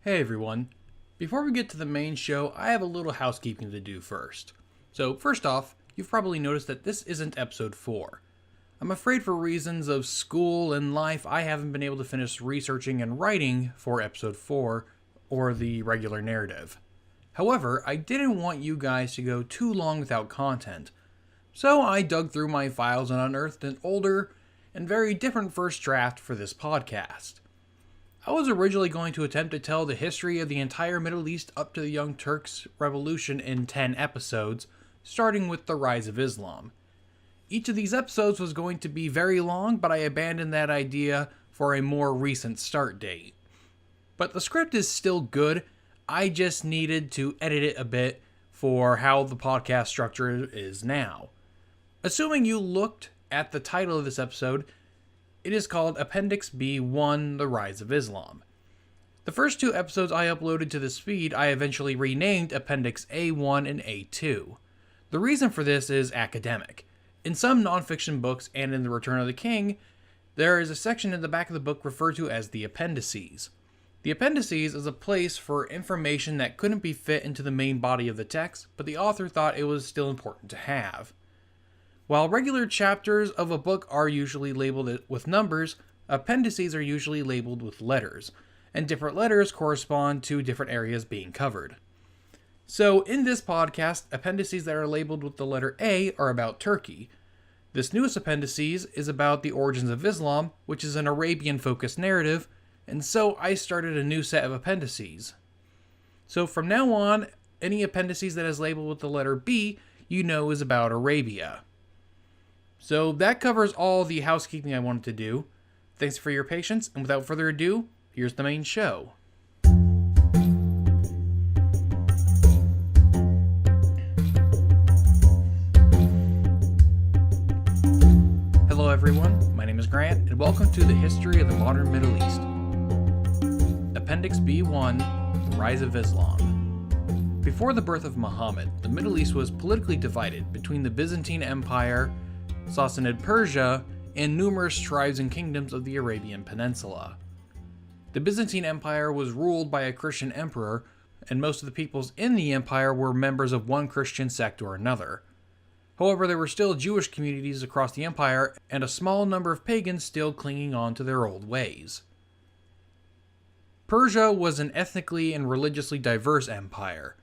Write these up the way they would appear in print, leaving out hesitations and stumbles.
Hey everyone. Before we get to the main show, I have a little housekeeping to do first. So first off, you've probably noticed that this isn't episode 4. I'm afraid for reasons of school and life, I haven't been able to finish researching and writing for episode 4 or the regular narrative. However, I didn't want you guys to go too long without content, so I dug through my files and unearthed an older and very different first draft for this podcast. I was originally going to attempt to tell the history of the entire Middle East up to the Young Turks' revolution in 10 episodes, starting with the rise of Islam. Each of these episodes was going to be very long, but I abandoned that idea for a more recent start date. But the script is still good, I just needed to edit it a bit for how the podcast structure is now. Assuming you looked at the title of this episode, it is called Appendix B1, The Rise of Islam. The first 2 episodes I uploaded to this feed, I eventually renamed Appendix A1 and A2. The reason for this is academic. In some nonfiction books and in The Return of the King, there is a section in the back of the book referred to as the Appendices. The Appendices is a place for information that couldn't be fit into the main body of the text, but the author thought it was still important to have. While regular chapters of a book are usually labeled with numbers, appendices are usually labeled with letters, and different letters correspond to different areas being covered. So in this podcast, appendices that are labeled with the letter A are about Turkey. This newest appendices is about the origins of Islam, which is an Arabian-focused narrative, and so I started a new set of appendices. So from now on, any appendices that is labeled with the letter B, you know is about Arabia. So that covers all the housekeeping I wanted to do. Thanks for your patience, and without further ado, here's the main show. Hello everyone, my name is Grant, and welcome to the History of the Modern Middle East. Appendix B1, The Rise of Islam. Before the birth of Muhammad, the Middle East was politically divided between the Byzantine Empire, Sassanid Persia, and numerous tribes and kingdoms of the Arabian Peninsula. The Byzantine Empire was ruled by a Christian emperor, and most of the peoples in the empire were members of one Christian sect or another. However, there were still Jewish communities across the empire, and a small number of pagans still clinging on to their old ways. Persia was an ethnically and religiously diverse empire.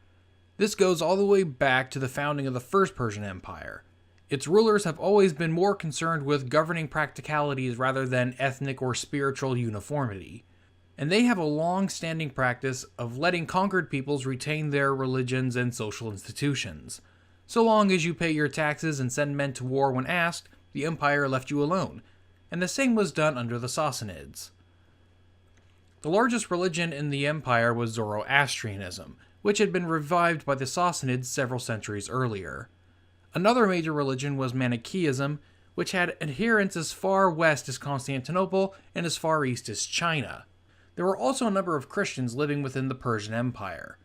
This goes all the way back to the founding of the First Persian Empire. Its rulers have always been more concerned with governing practicalities rather than ethnic or spiritual uniformity. And they have a long-standing practice of letting conquered peoples retain their religions and social institutions. So long as you pay your taxes and send men to war when asked, the empire left you alone. And the same was done under the Sassanids. The largest religion in the empire was Zoroastrianism, which had been revived by the Sassanids several centuries earlier. Another major religion was Manichaeism, which had adherents as far west as Constantinople and as far east as China. There were also a number of Christians living within the Persian Empire.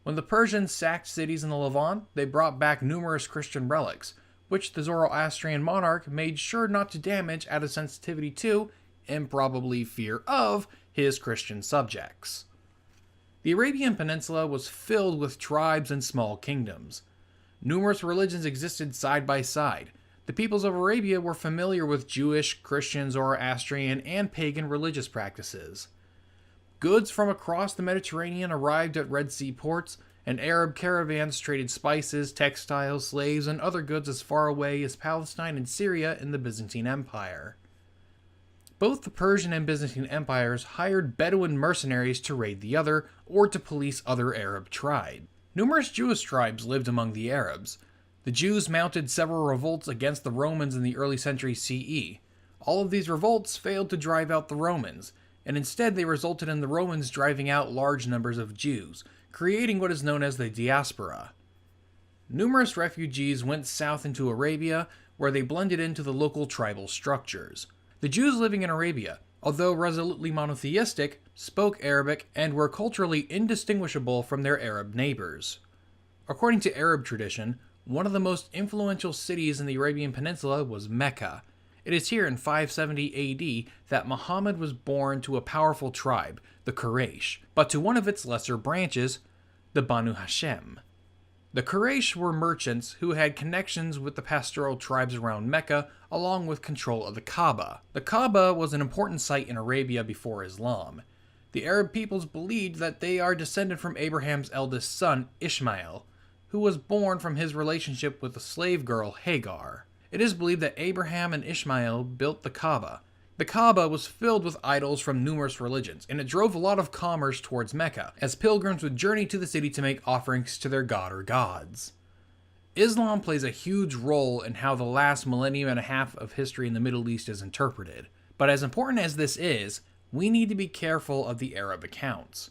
When the Persians sacked cities in the Levant, they brought back numerous Christian relics, which the Zoroastrian monarch made sure not to damage out of sensitivity to, and probably fear of, his Christian subjects. The Arabian Peninsula was filled with tribes and small kingdoms. Numerous religions existed side by side. The peoples of Arabia were familiar with Jewish, Christian, Zoroastrian, and pagan religious practices. Goods from across the Mediterranean arrived at Red Sea ports, and Arab caravans traded spices, textiles, slaves, and other goods as far away as Palestine and Syria in the Byzantine Empire. Both the Persian and Byzantine empires hired Bedouin mercenaries to raid the other, or to police other Arab tribes. Numerous Jewish tribes lived among the Arabs. The Jews mounted several revolts against the Romans in the early centuries CE. All of these revolts failed to drive out the Romans, and instead they resulted in the Romans driving out large numbers of Jews, creating what is known as the diaspora. Numerous refugees went south into Arabia, where they blended into the local tribal structures. The Jews living in Arabia, although resolutely monotheistic, spoke Arabic and were culturally indistinguishable from their Arab neighbors. According to Arab tradition, one of the most influential cities in the Arabian Peninsula was Mecca, It is here in 570 AD that Muhammad was born to a powerful tribe, the Quraysh, but to one of its lesser branches, the Banu Hashem. The Quraysh were merchants who had connections with the pastoral tribes around Mecca, along with control of the Kaaba. The Kaaba was an important site in Arabia before Islam. The Arab peoples believed that they are descended from Abraham's eldest son, Ishmael, who was born from his relationship with the slave girl Hagar. It is believed that Abraham and Ishmael built the Kaaba. The Kaaba was filled with idols from numerous religions, and it drove a lot of commerce towards Mecca, as pilgrims would journey to the city to make offerings to their god or gods. Islam plays a huge role in how the last millennium and a half of history in the Middle East is interpreted. But as important as this is, we need to be careful of the Arab accounts.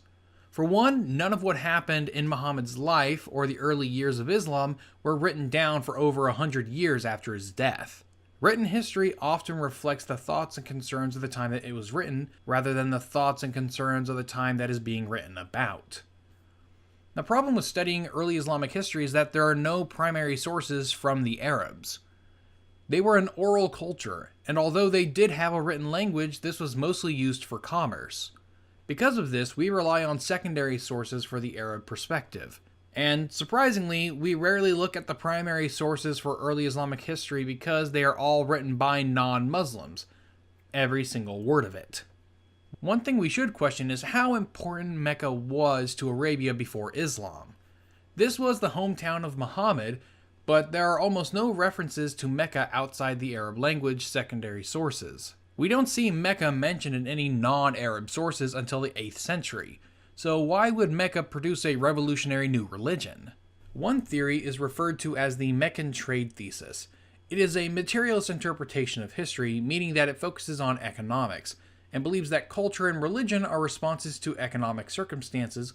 For one, none of what happened in Muhammad's life or the early years of Islam were written down for over 100 years after his death. Written history often reflects the thoughts and concerns of the time that it was written, rather than the thoughts and concerns of the time that is being written about. The problem with studying early Islamic history is that there are no primary sources from the Arabs. They were an oral culture, and although they did have a written language, this was mostly used for commerce. Because of this, we rely on secondary sources for the Arab perspective. And surprisingly, we rarely look at the primary sources for early Islamic history because they are all written by non-Muslims. Every single word of it. One thing we should question is how important Mecca was to Arabia before Islam. This was the hometown of Muhammad, but there are almost no references to Mecca outside the Arab language secondary sources. We don't see Mecca mentioned in any non-Arab sources until the 8th century. So why would Mecca produce a revolutionary new religion? One theory is referred to as the Meccan trade thesis. It is a materialist interpretation of history, meaning that it focuses on economics, and believes that culture and religion are responses to economic circumstances,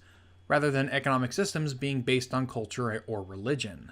rather than economic systems being based on culture or religion.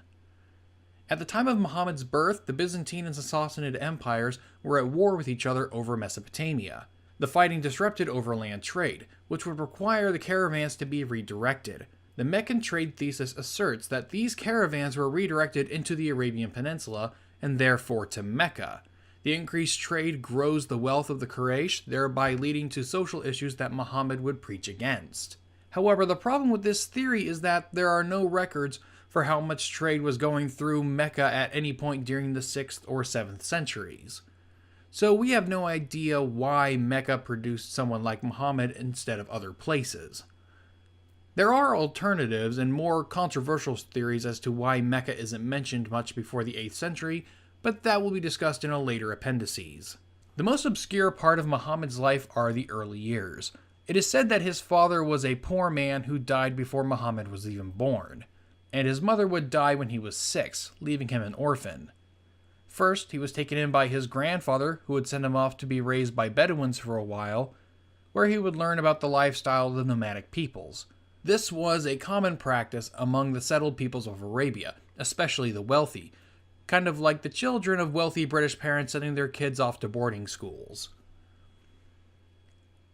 At the time of Muhammad's birth, the Byzantine and Sassanid empires were at war with each other over Mesopotamia. The fighting disrupted overland trade, which would require the caravans to be redirected. The Meccan trade thesis asserts that these caravans were redirected into the Arabian Peninsula, and therefore to Mecca. The increased trade grows the wealth of the Quraysh, thereby leading to social issues that Muhammad would preach against. However, the problem with this theory is that there are no records for how much trade was going through Mecca at any point during the 6th or 7th centuries. So we have no idea why Mecca produced someone like Muhammad instead of other places. There are alternatives and more controversial theories as to why Mecca isn't mentioned much before the 8th century, but that will be discussed in a later appendices. The most obscure part of Muhammad's life are the early years. It is said that his father was a poor man who died before Muhammad was even born, and his mother would die when he was 6, leaving him an orphan. First, he was taken in by his grandfather, who would send him off to be raised by Bedouins for a while, where he would learn about the lifestyle of the nomadic peoples. This was a common practice among the settled peoples of Arabia, especially the wealthy, kind of like the children of wealthy British parents sending their kids off to boarding schools.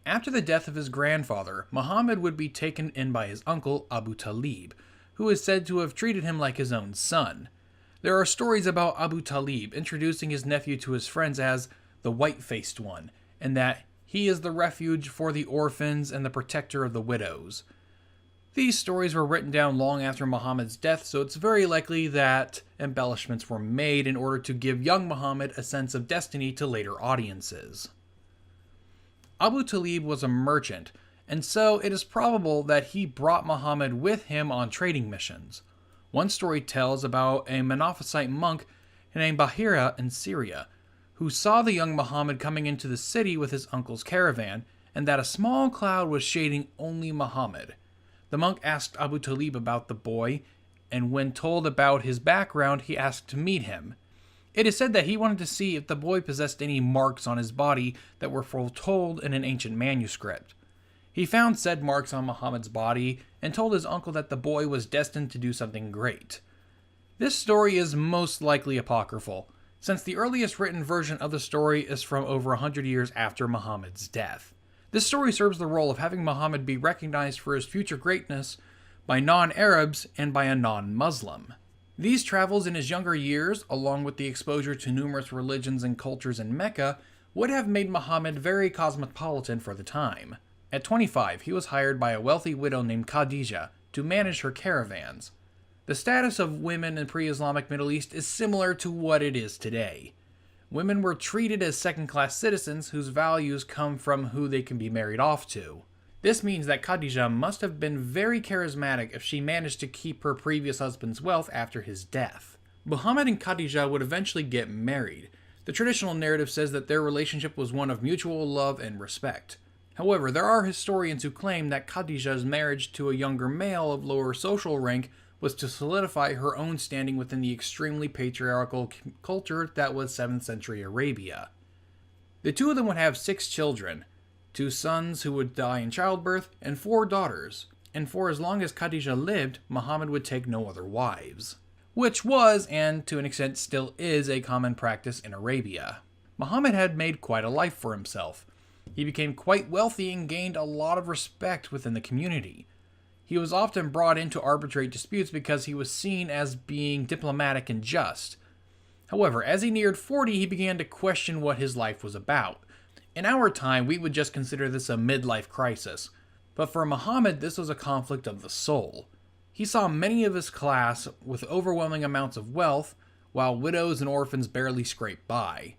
After the death of his grandfather, Muhammad would be taken in by his uncle Abu Talib, who is said to have treated him like his own son. There are stories about Abu Talib introducing his nephew to his friends as the white-faced one, and that he is the refuge for the orphans and the protector of the widows. These stories were written down long after Muhammad's death, so it's very likely that embellishments were made in order to give young Muhammad a sense of destiny to later audiences. Abu Talib was a merchant, and so it is probable that he brought Muhammad with him on trading missions. One story tells about a Monophysite monk named Bahira in Syria, who saw the young Muhammad coming into the city with his uncle's caravan, and that a small cloud was shading only Muhammad. The monk asked Abu Talib about the boy, and when told about his background, he asked to meet him. It is said that he wanted to see if the boy possessed any marks on his body that were foretold in an ancient manuscript. He found said marks on Muhammad's body and told his uncle that the boy was destined to do something great. This story is most likely apocryphal, since the earliest written version of the story is from over 100 years after Muhammad's death. This story serves the role of having Muhammad be recognized for his future greatness by non-Arabs and by a non-Muslim. These travels in his younger years, along with the exposure to numerous religions and cultures in Mecca, would have made Muhammad very cosmopolitan for the time. At 25, he was hired by a wealthy widow named Khadijah to manage her caravans. The status of women in pre-Islamic Middle East is similar to what it is today. Women were treated as second-class citizens whose values come from who they can be married off to. This means that Khadijah must have been very charismatic if she managed to keep her previous husband's wealth after his death. Muhammad and Khadijah would eventually get married. The traditional narrative says that their relationship was one of mutual love and respect. However, there are historians who claim that Khadijah's marriage to a younger male of lower social rank was to solidify her own standing within the extremely patriarchal culture that was 7th century Arabia. The two of them would have 6 children, 2 sons who would die in childbirth, and 4 daughters, and for as long as Khadijah lived, Muhammad would take no other wives, which was, and to an extent still is, a common practice in Arabia. Muhammad had made quite a life for himself. He became quite wealthy and gained a lot of respect within the community. He was often brought in to arbitrate disputes because he was seen as being diplomatic and just. However, as he neared 40, he began to question what his life was about. In our time, we would just consider this a midlife crisis. But for Muhammad, this was a conflict of the soul. He saw many of his class with overwhelming amounts of wealth, while widows and orphans barely scraped by.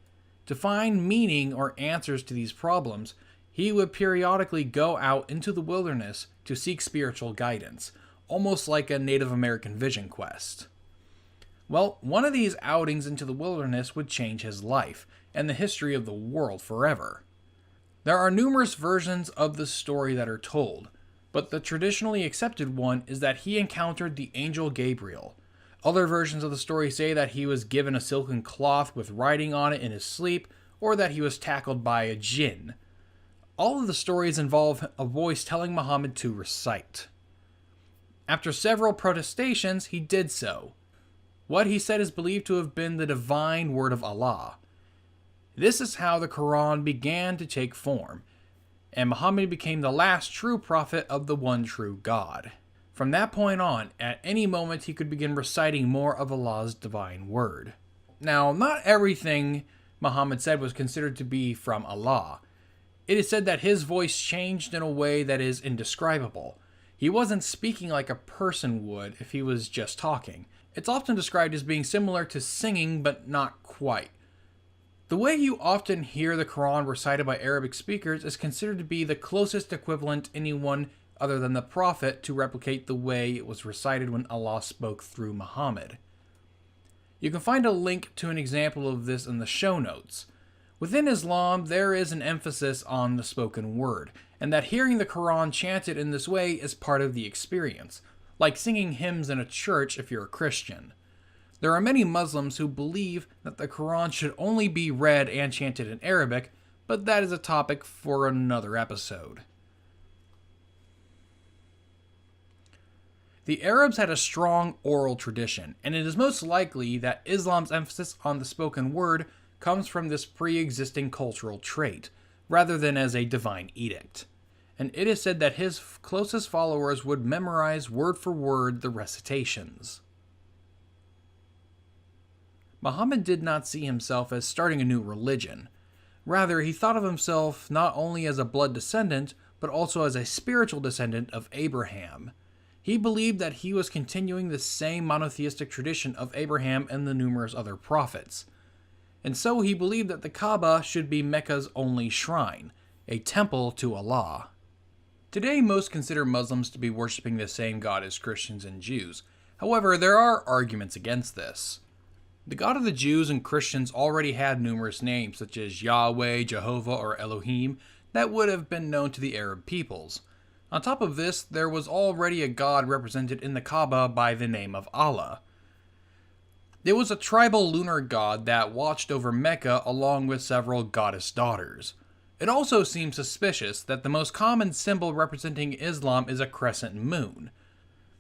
To find meaning or answers to these problems, he would periodically go out into the wilderness to seek spiritual guidance, almost like a Native American vision quest. Well, one of these outings into the wilderness would change his life, and the history of the world forever. There are numerous versions of the story that are told, but the traditionally accepted one is that he encountered the Angel Gabriel. Other versions of the story say that he was given a silken cloth with writing on it in his sleep, or that he was tackled by a jinn. All of the stories involve a voice telling Muhammad to recite. After several protestations, he did so. What he said is believed to have been the divine word of Allah. This is how the Quran began to take form, and Muhammad became the last true prophet of the one true God. From that point on, at any moment he could begin reciting more of Allah's divine word. Now, not everything Muhammad said was considered to be from Allah. It is said that his voice changed in a way that is indescribable. He wasn't speaking like a person would if he was just talking. It's often described as being similar to singing, but not quite. The way you often hear the Quran recited by Arabic speakers is considered to be the closest equivalent anyone other than the Prophet to replicate the way it was recited when Allah spoke through Muhammad. You can find a link to an example of this in the show notes. Within Islam, there is an emphasis on the spoken word, and that hearing the Quran chanted in this way is part of the experience, like singing hymns in a church if you're a Christian. There are many Muslims who believe that the Quran should only be read and chanted in Arabic, but that is a topic for another episode. The Arabs had a strong oral tradition, and it is most likely that Islam's emphasis on the spoken word comes from this pre-existing cultural trait, rather than as a divine edict. And it is said that his closest followers would memorize word for word the recitations. Muhammad did not see himself as starting a new religion. Rather, he thought of himself not only as a blood descendant, but also as a spiritual descendant of Abraham. He believed that he was continuing the same monotheistic tradition of Abraham and the numerous other prophets. And so he believed that the Kaaba should be Mecca's only shrine, a temple to Allah. Today, most consider Muslims to be worshipping the same God as Christians and Jews. However, there are arguments against this. The God of the Jews and Christians already had numerous names, such as Yahweh, Jehovah, or Elohim, that would have been known to the Arab peoples. On top of this, there was already a god represented in the Kaaba by the name of Allah. There was a tribal lunar god that watched over Mecca along with several goddess daughters. It also seems suspicious that the most common symbol representing Islam is a crescent moon.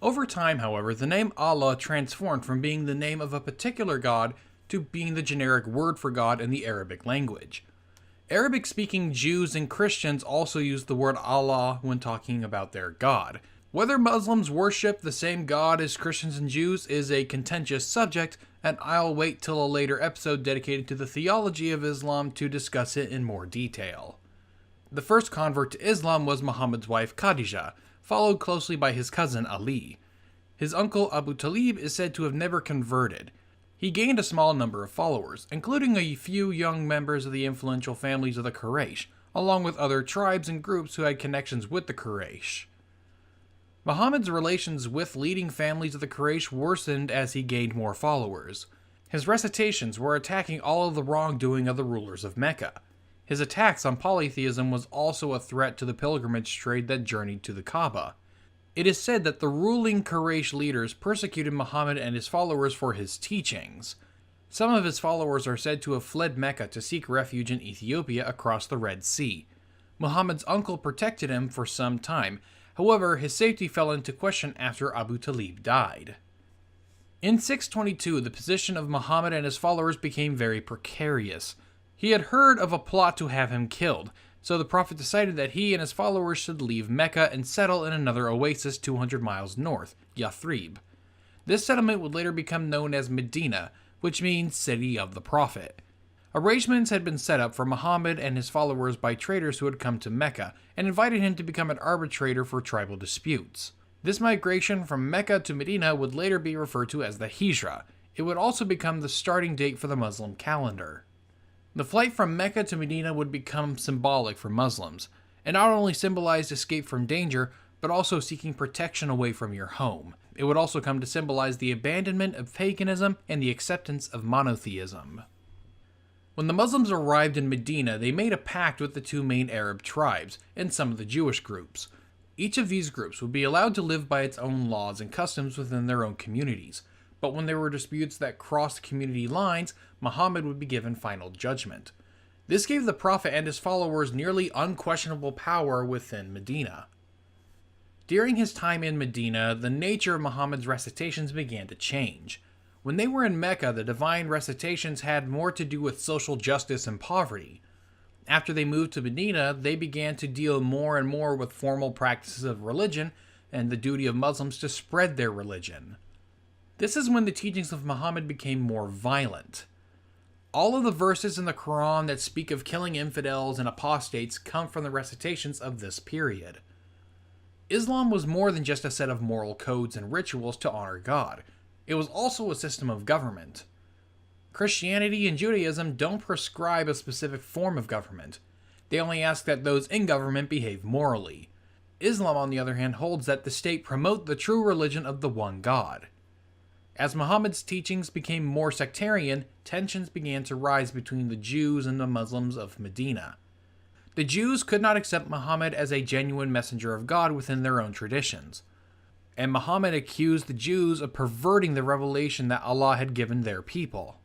Over time, however, the name Allah transformed from being the name of a particular god to being the generic word for God in the Arabic language. Arabic-speaking Jews and Christians also use the word Allah when talking about their God. Whether Muslims worship the same God as Christians and Jews is a contentious subject, and I'll wait till a later episode dedicated to the theology of Islam to discuss it in more detail. The first convert to Islam was Muhammad's wife Khadijah, followed closely by his cousin Ali. His uncle Abu Talib is said to have never converted. He gained a small number of followers, including a few young members of the influential families of the Quraysh, along with other tribes and groups who had connections with the Quraysh. Muhammad's relations with leading families of the Quraysh worsened as he gained more followers. His recitations were attacking all of the wrongdoing of the rulers of Mecca. His attacks on polytheism was also a threat to the pilgrimage trade that journeyed to the Kaaba. It is said that the ruling Quraysh leaders persecuted Muhammad and his followers for his teachings. Some of his followers are said to have fled Mecca to seek refuge in Ethiopia across the Red Sea. Muhammad's uncle protected him for some time. However, his safety fell into question after Abu Talib died. In 622, the position of Muhammad and his followers became very precarious. He had heard of a plot to have him killed, so the Prophet decided that he and his followers should leave Mecca and settle in another oasis 200 miles north, Yathrib. This settlement would later become known as Medina, which means City of the Prophet. Arrangements had been set up for Muhammad and his followers by traders who had come to Mecca and invited him to become an arbitrator for tribal disputes. This migration from Mecca to Medina would later be referred to as the Hijra. It would also become the starting date for the Muslim calendar. The flight from Mecca to Medina would become symbolic for Muslims. It not only symbolized escape from danger, but also seeking protection away from your home. It would also come to symbolize the abandonment of paganism and the acceptance of monotheism. When the Muslims arrived in Medina, they made a pact with the two main Arab tribes and some of the Jewish groups. Each of these groups would be allowed to live by its own laws and customs within their own communities, but when there were disputes that crossed community lines, Muhammad would be given final judgment. This gave the Prophet and his followers nearly unquestionable power within Medina. During his time in Medina, the nature of Muhammad's recitations began to change. When they were in Mecca, the divine recitations had more to do with social justice and poverty. After they moved to Medina, they began to deal more and more with formal practices of religion and the duty of Muslims to spread their religion. This is when the teachings of Muhammad became more violent. All of the verses in the Quran that speak of killing infidels and apostates come from the recitations of this period. Islam was more than just a set of moral codes and rituals to honor God. It was also a system of government. Christianity and Judaism don't prescribe a specific form of government. They only ask that those in government behave morally. Islam, on the other hand, holds that the state promote the true religion of the one God. As Muhammad's teachings became more sectarian, tensions began to rise between the Jews and the Muslims of Medina. The Jews could not accept Muhammad as a genuine messenger of God within their own traditions, and Muhammad accused the Jews of perverting the revelation that Allah had given their people.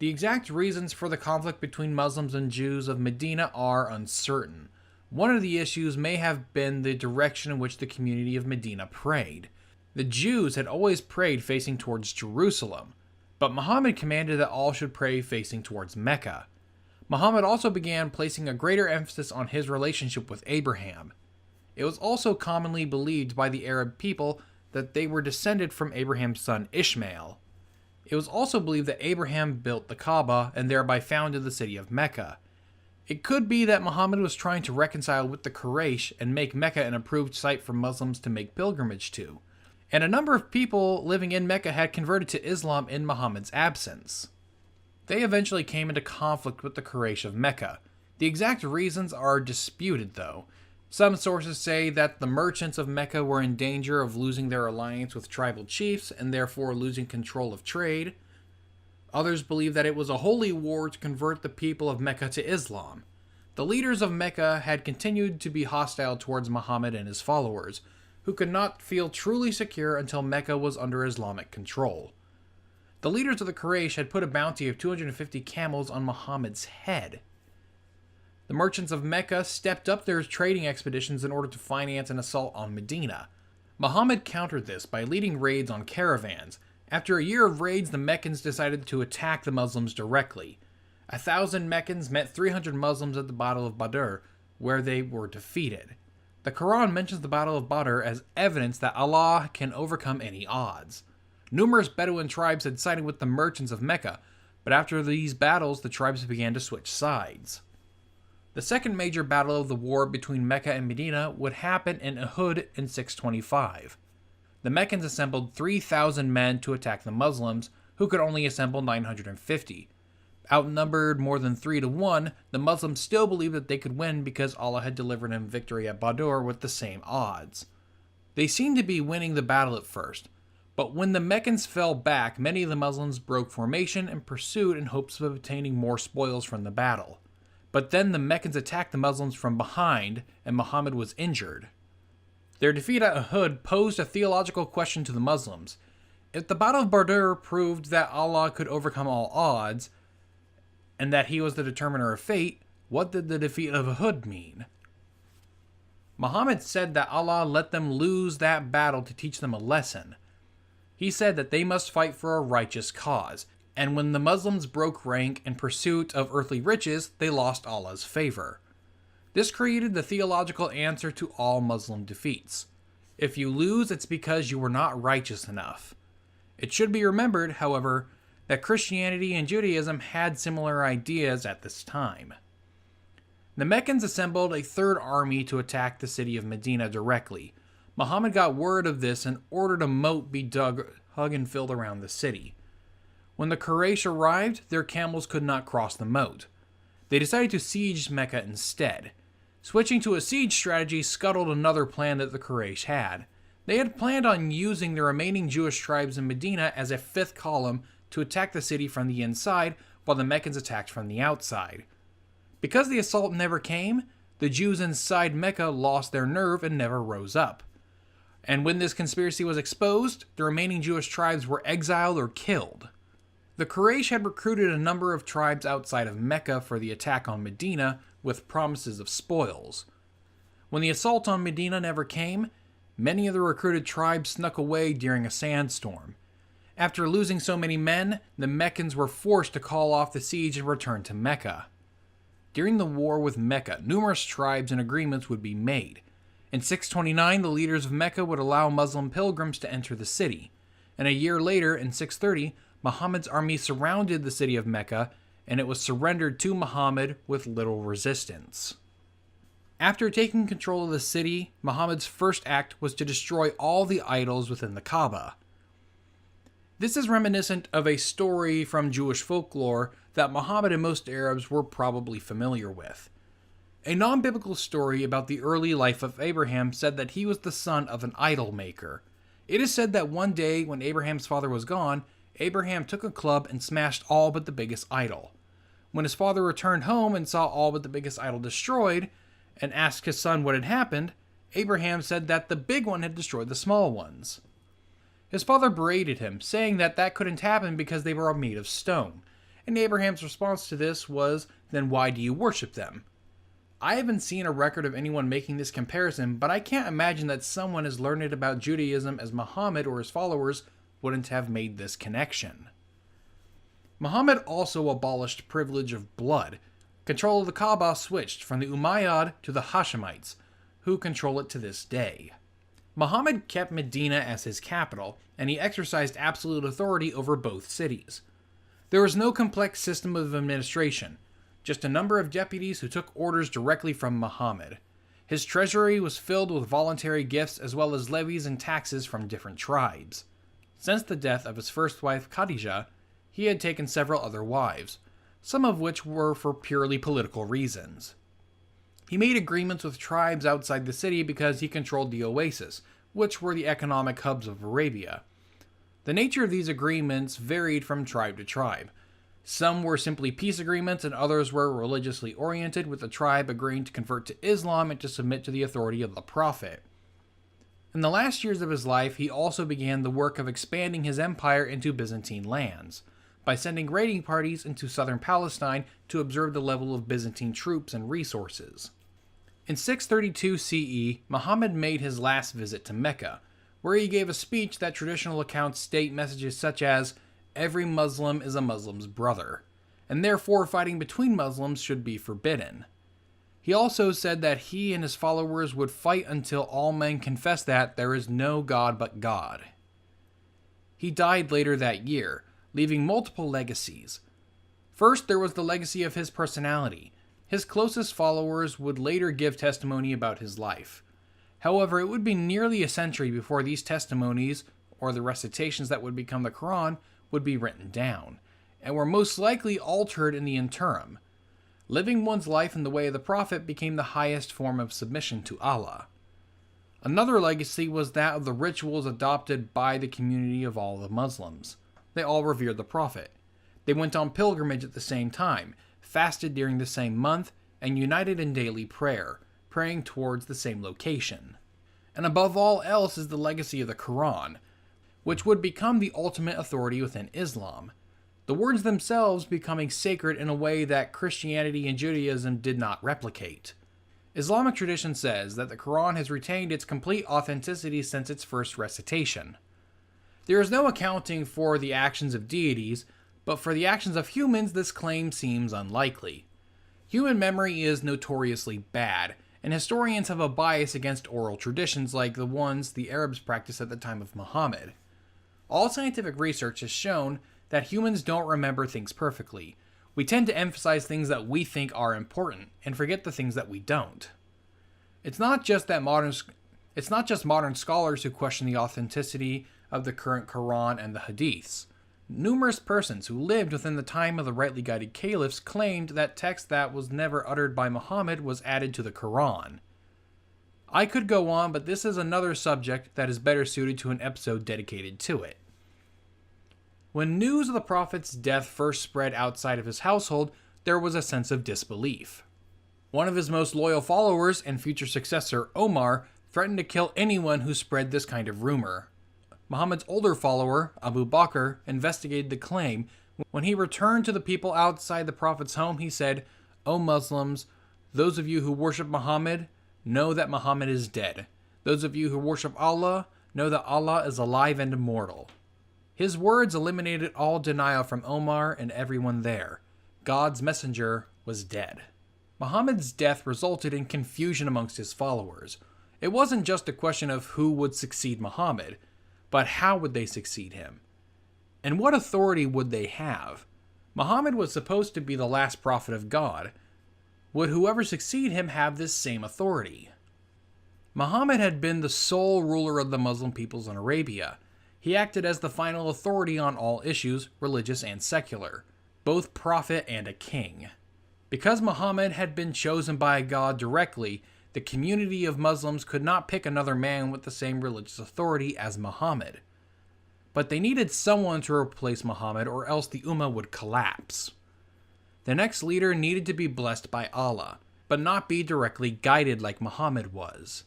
The exact reasons for the conflict between Muslims and Jews of Medina are uncertain. One of the issues may have been the direction in which the community of Medina prayed. The Jews had always prayed facing towards Jerusalem, but Muhammad commanded that all should pray facing towards Mecca. Muhammad also began placing a greater emphasis on his relationship with Abraham. It was also commonly believed by the Arab people that they were descended from Abraham's son Ishmael. It was also believed that Abraham built the Kaaba and thereby founded the city of Mecca. It could be that Muhammad was trying to reconcile with the Quraysh and make Mecca an approved site for Muslims to make pilgrimage to, and a number of people living in Mecca had converted to Islam in Muhammad's absence. They eventually came into conflict with the Quraysh of Mecca. The exact reasons are disputed, though. Some sources say that the merchants of Mecca were in danger of losing their alliance with tribal chiefs and therefore losing control of trade. Others believe that it was a holy war to convert the people of Mecca to Islam. The leaders of Mecca had continued to be hostile towards Muhammad and his followers, who could not feel truly secure until Mecca was under Islamic control. The leaders of the Quraysh had put a bounty of 250 camels on Muhammad's head. The merchants of Mecca stepped up their trading expeditions in order to finance an assault on Medina. Muhammad countered this by leading raids on caravans. After a year of raids, the Meccans decided to attack the Muslims directly. 1,000 Meccans met 300 Muslims at the Battle of Badr, where they were defeated. The Quran mentions the Battle of Badr as evidence that Allah can overcome any odds. Numerous Bedouin tribes had sided with the merchants of Mecca, but after these battles, the tribes began to switch sides. The second major battle of the war between Mecca and Medina would happen in Uhud in 625. The Meccans assembled 3,000 men to attack the Muslims, who could only assemble 950. Outnumbered more than 3 to 1, the Muslims still believed that they could win because Allah had delivered them victory at Badr with the same odds. They seemed to be winning the battle at first, but when the Meccans fell back, many of the Muslims broke formation and pursued in hopes of obtaining more spoils from the battle. But then the Meccans attacked the Muslims from behind, and Muhammad was injured. Their defeat at Uhud posed a theological question to the Muslims. If the Battle of Badr proved that Allah could overcome all odds, and that he was the determiner of fate, what did the defeat of Uhud mean? Muhammad said that Allah let them lose that battle to teach them a lesson. He said that they must fight for a righteous cause, and when the Muslims broke rank in pursuit of earthly riches, they lost Allah's favor. This created the theological answer to all Muslim defeats. If you lose, it's because you were not righteous enough. It should be remembered, however, that Christianity and Judaism had similar ideas at this time. The Meccans assembled a third army to attack the city of Medina directly. Muhammad got word of this and ordered a moat be dug and filled around the city. When the Quraysh arrived, their camels could not cross the moat. They decided to siege Mecca instead. Switching to a siege strategy scuttled another plan that the Quraysh had. They had planned on using the remaining Jewish tribes in Medina as a fifth column to attack the city from the inside, while the Meccans attacked from the outside. Because the assault never came, the Jews inside Mecca lost their nerve and never rose up. And when this conspiracy was exposed, the remaining Jewish tribes were exiled or killed. The Quraysh had recruited a number of tribes outside of Mecca for the attack on Medina with promises of spoils. When the assault on Medina never came, many of the recruited tribes snuck away during a sandstorm. After losing so many men, the Meccans were forced to call off the siege and return to Mecca. During the war with Mecca, numerous tribes and agreements would be made. In 629, the leaders of Mecca would allow Muslim pilgrims to enter the city, and a year later, in 630, Muhammad's army surrounded the city of Mecca, and it was surrendered to Muhammad with little resistance. After taking control of the city, Muhammad's first act was to destroy all the idols within the Kaaba. This is reminiscent of a story from Jewish folklore that Muhammad and most Arabs were probably familiar with. A non-biblical story about the early life of Abraham said that he was the son of an idol maker. It is said that one day when Abraham's father was gone, Abraham took a club and smashed all but the biggest idol. When his father returned home and saw all but the biggest idol destroyed, and asked his son what had happened, Abraham said that the big one had destroyed the small ones. His father berated him, saying that that couldn't happen because they were made of stone, and Abraham's response to this was, "Then why do you worship them?" I haven't seen a record of anyone making this comparison, but I can't imagine that someone as learned about Judaism as Muhammad or his followers wouldn't have made this connection. Muhammad also abolished privilege of blood. Control of the Kaaba switched from the Umayyad to the Hashemites, who control it to this day. Muhammad kept Medina as his capital, and he exercised absolute authority over both cities. There was no complex system of administration, just a number of deputies who took orders directly from Muhammad. His treasury was filled with voluntary gifts as well as levies and taxes from different tribes. Since the death of his first wife, Khadijah, he had taken several other wives, some of which were for purely political reasons. He made agreements with tribes outside the city because he controlled the oasis, which were the economic hubs of Arabia. The nature of these agreements varied from tribe to tribe. Some were simply peace agreements and others were religiously oriented, with the tribe agreeing to convert to Islam and to submit to the authority of the Prophet. In the last years of his life, he also began the work of expanding his empire into Byzantine lands, by sending raiding parties into southern Palestine to observe the level of Byzantine troops and resources. In 632 CE, Muhammad made his last visit to Mecca, where he gave a speech that traditional accounts state messages such as, "Every Muslim is a Muslim's brother, and therefore fighting between Muslims should be forbidden." He also said that he and his followers would fight until all men confess that there is no God but God. He died later that year, leaving multiple legacies. First, there was the legacy of his personality. His closest followers would later give testimony about his life. However, it would be nearly a century before these testimonies, or the recitations that would become the Quran, would be written down, and were most likely altered in the interim. Living one's life in the way of the Prophet became the highest form of submission to Allah. Another legacy was that of the rituals adopted by the community of all the Muslims. They all revered the Prophet. They went on pilgrimage at the same time, fasted during the same month, and united in daily prayer, praying towards the same location. And above all else is the legacy of the Quran, which would become the ultimate authority within Islam, the words themselves becoming sacred in a way that Christianity and Judaism did not replicate. Islamic tradition says that the Quran has retained its complete authenticity since its first recitation. There is no accounting for the actions of deities, but for the actions of humans this claim seems unlikely. Human memory is notoriously bad, and historians have a bias against oral traditions like the ones the Arabs practiced at the time of Muhammad. All scientific research has shown that humans don't remember things perfectly. We tend to emphasize things that we think are important and forget the things that we don't. It's not just modern scholars who question the authenticity of the current Quran and the Hadiths. Numerous persons who lived within the time of the rightly guided caliphs claimed that text that was never uttered by Muhammad was added to the Quran. I could go on, but this is another subject that is better suited to an episode dedicated to it. When news of the Prophet's death first spread outside of his household, there was a sense of disbelief. One of his most loyal followers and future successor, Omar, threatened to kill anyone who spread this kind of rumor. Muhammad's older follower, Abu Bakr, investigated the claim. When he returned to the people outside the Prophet's home, he said, "O Muslims, those of you who worship Muhammad, know that Muhammad is dead. Those of you who worship Allah, know that Allah is alive and immortal." His words eliminated all denial from Omar and everyone there. God's messenger was dead. Muhammad's death resulted in confusion amongst his followers. It wasn't just a question of who would succeed Muhammad, but how would they succeed him? And what authority would they have? Muhammad was supposed to be the last prophet of God. Would whoever succeed him have this same authority? Muhammad had been the sole ruler of the Muslim peoples in Arabia. He acted as the final authority on all issues, religious and secular, both prophet and a king. Because Muhammad had been chosen by God directly, the community of Muslims could not pick another man with the same religious authority as Muhammad. But they needed someone to replace Muhammad, or else the Ummah would collapse. The next leader needed to be blessed by Allah, but not be directly guided like Muhammad was.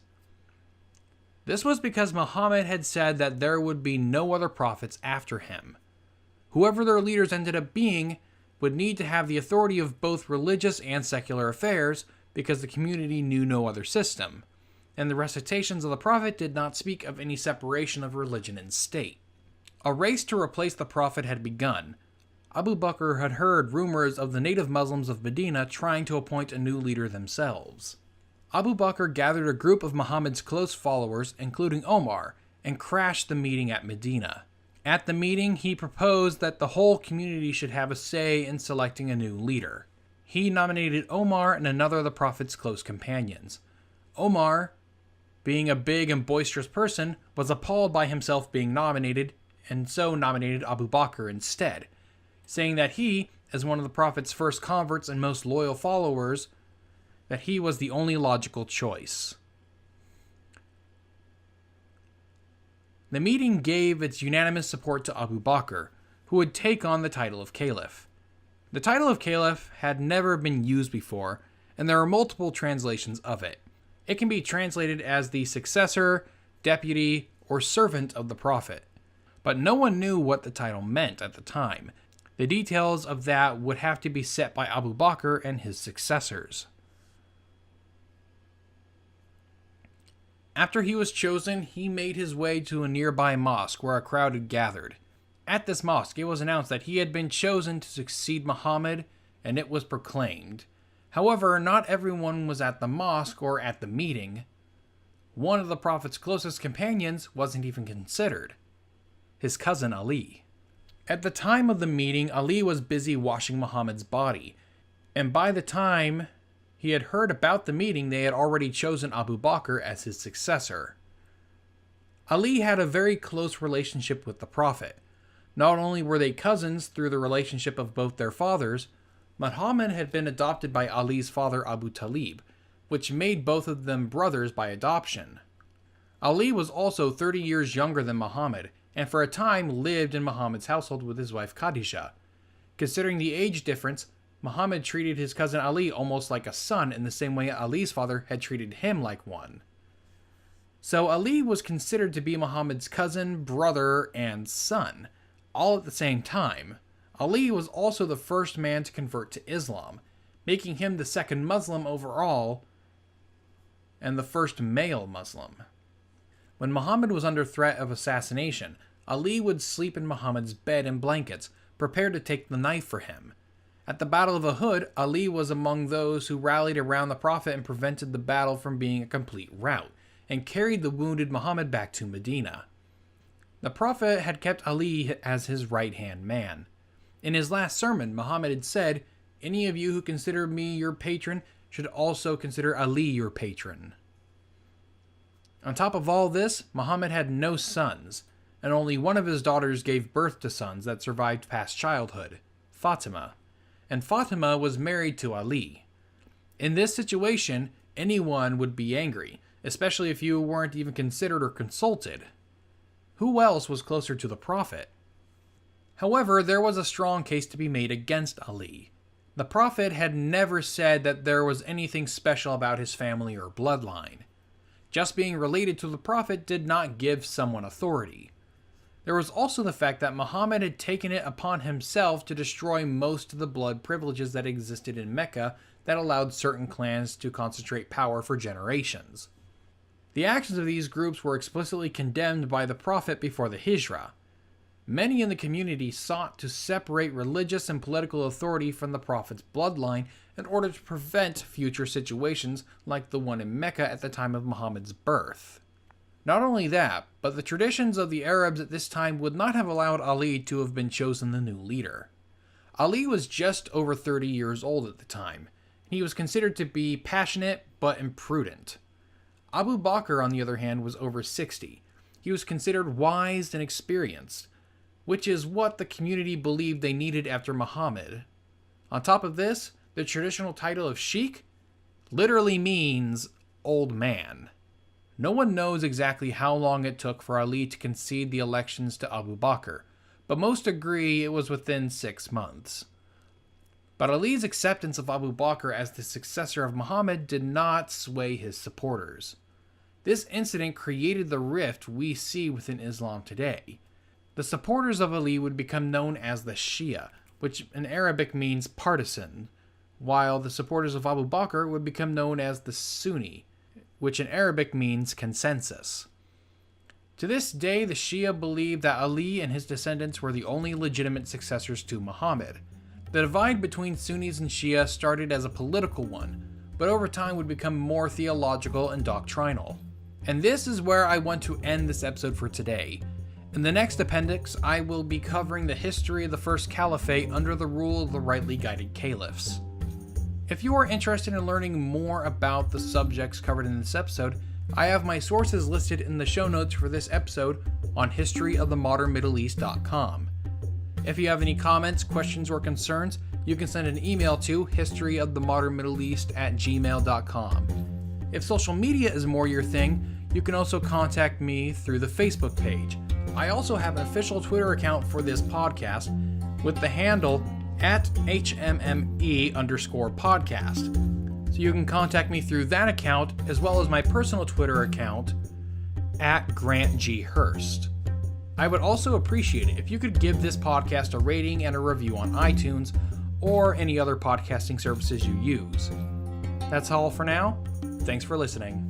This was because Muhammad had said that there would be no other prophets after him. Whoever their leaders ended up being would need to have the authority of both religious and secular affairs because the community knew no other system, and the recitations of the Prophet did not speak of any separation of religion and state. A race to replace the Prophet had begun. Abu Bakr had heard rumors of the native Muslims of Medina trying to appoint a new leader themselves. Abu Bakr gathered a group of Muhammad's close followers, including Omar, and crashed the meeting at Medina. At the meeting, he proposed that the whole community should have a say in selecting a new leader. He nominated Omar and another of the Prophet's close companions. Omar, being a big and boisterous person, was appalled by himself being nominated, and so nominated Abu Bakr instead, saying that he, as one of the Prophet's first converts and most loyal followers, that he was the only logical choice. The meeting gave its unanimous support to Abu Bakr, who would take on the title of Caliph. The title of Caliph had never been used before, and there are multiple translations of it. It can be translated as the successor, deputy, or servant of the Prophet. But no one knew what the title meant at the time. The details of that would have to be set by Abu Bakr and his successors. After he was chosen, he made his way to a nearby mosque where a crowd had gathered. At this mosque, it was announced that he had been chosen to succeed Muhammad, and it was proclaimed, However, not everyone was at the mosque or at the meeting. One of the Prophet's closest companions wasn't even considered: his cousin Ali. At the time of the meeting, Ali was busy washing Muhammad's body, and by the time he had heard about the meeting, they had already chosen Abu Bakr as his successor. Ali had a very close relationship with the Prophet. Not only were they cousins through the relationship of both their fathers, Muhammad had been adopted by Ali's father Abu Talib, which made both of them brothers by adoption. Ali was also 30 years younger than Muhammad, and for a time lived in Muhammad's household with his wife Khadijah. Considering the age difference, Muhammad treated his cousin Ali almost like a son in the same way Ali's father had treated him like one. So Ali was considered to be Muhammad's cousin, brother, and son, all at the same time. Ali was also the first man to convert to Islam, making him the second Muslim overall and the first male Muslim. When Muhammad was under threat of assassination, Ali would sleep in Muhammad's bed and blankets, prepared to take the knife for him. At the Battle of Uhud, Ali was among those who rallied around the Prophet and prevented the battle from being a complete rout, and carried the wounded Muhammad back to Medina. The Prophet had kept Ali as his right-hand man. In his last sermon, Muhammad had said, "Any of you who consider me your patron should also consider Ali your patron." On top of all this, Muhammad had no sons, and only one of his daughters gave birth to sons that survived past childhood, Fatima. And Fatima was married to Ali. In this situation, anyone would be angry, especially if you weren't even considered or consulted. Who else was closer to the Prophet? However, there was a strong case to be made against Ali. The Prophet had never said that there was anything special about his family or bloodline. Just being related to the Prophet did not give someone authority. There was also the fact that Muhammad had taken it upon himself to destroy most of the blood privileges that existed in Mecca that allowed certain clans to concentrate power for generations. The actions of these groups were explicitly condemned by the Prophet before the Hijrah. Many in the community sought to separate religious and political authority from the Prophet's bloodline in order to prevent future situations like the one in Mecca at the time of Muhammad's birth. Not only that, but the traditions of the Arabs at this time would not have allowed Ali to have been chosen the new leader. Ali was just over 30 years old at the time. He was considered to be passionate but imprudent. Abu Bakr, on the other hand, was over 60. He was considered wise and experienced, which is what the community believed they needed after Muhammad. On top of this, the traditional title of Sheikh literally means old man. No one knows exactly how long it took for Ali to concede the elections to Abu Bakr, but most agree it was within 6 months. But Ali's acceptance of Abu Bakr as the successor of Muhammad did not sway his supporters. This incident created the rift we see within Islam today. The supporters of Ali would become known as the Shia, which in Arabic means partisan, while the supporters of Abu Bakr would become known as the Sunni, which in Arabic means consensus. To this day, the Shia believe that Ali and his descendants were the only legitimate successors to Muhammad. The divide between Sunnis and Shia started as a political one, but over time would become more theological and doctrinal. And this is where I want to end this episode for today. In the next appendix, I will be covering the history of the first caliphate under the rule of the rightly guided caliphs. If you are interested in learning more about the subjects covered in this episode, I have my sources listed in the show notes for this episode on historyofthemodernmiddleeast.com. If you have any comments, questions, or concerns, you can send an email to historyofthemodernmiddleeast@gmail.com. If social media is more your thing, you can also contact me through the Facebook page. I also have an official Twitter account for this podcast with the handle @HMME_podcast. So you can contact me through that account as well as my personal Twitter account @GrantGHurst. I would also appreciate it if you could give this podcast a rating and a review on iTunes or any other podcasting services you use. That's all for now. Thanks for listening.